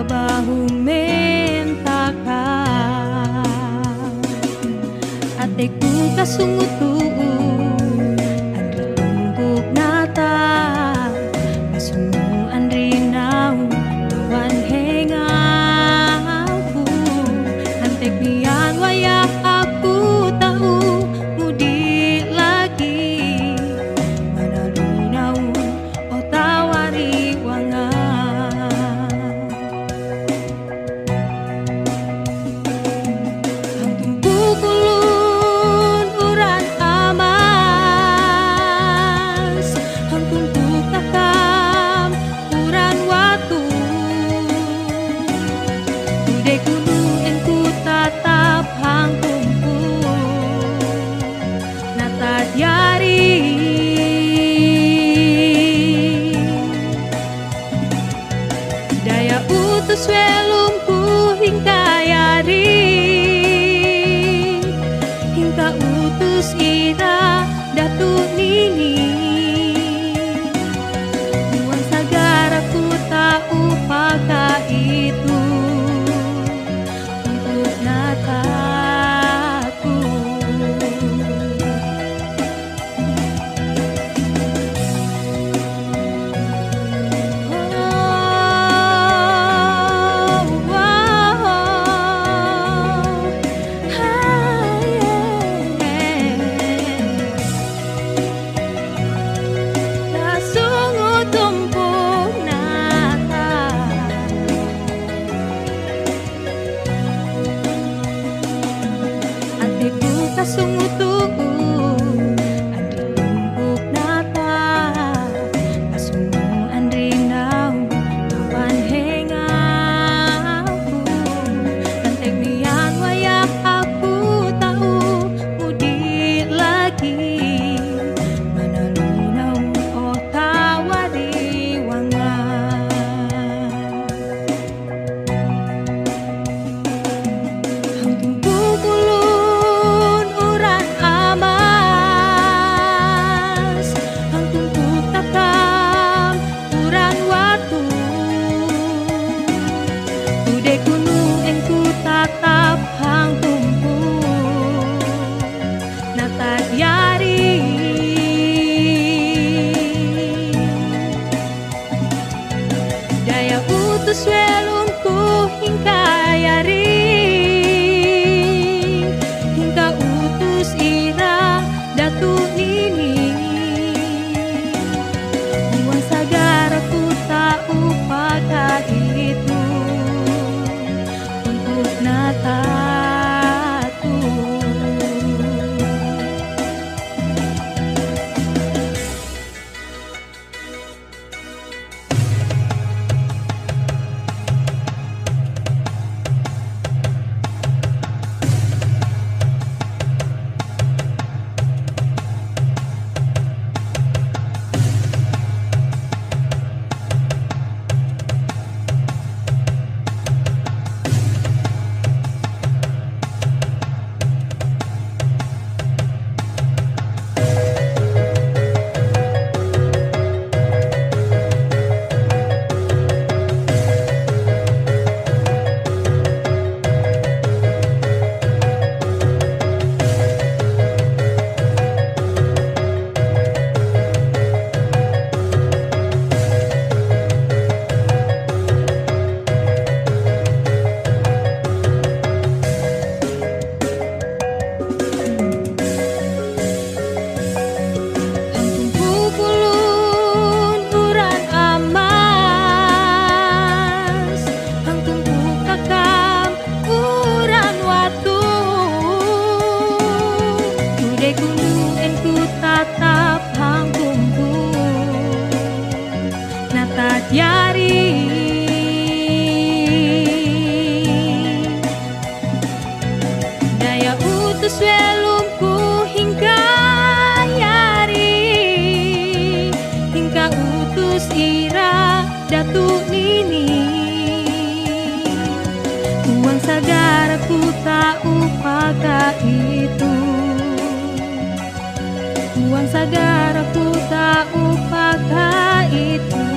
bahu mentakan ateku kasungutu andri tumbuk nata kasungu andri nau lawan hengaku antek nian wayak aku tahu mudi lagi mana lunau oh tawari wangan daya utus welungku hingga yari hingga utus ira datu nini buang sagaraku tak upaka itu untuk nataku. Kasungutu andri tumbuk nata kasungu andri nau lawan hengaku antek nian wayak aku tahu mudi lagi mana lunau oh tawari wangan hang tumbuk tatap hang tumpu nata yari daya utus welungku hingga yari hingga utus ira datu nini buang sagaraku tak upaka itu nataku. Tatap hang tumpu nata yari daya utus welungku hingga yari hingga utus ira datu nini buang sagaraku tak upaka itu buang sagaraku tak upaka itu.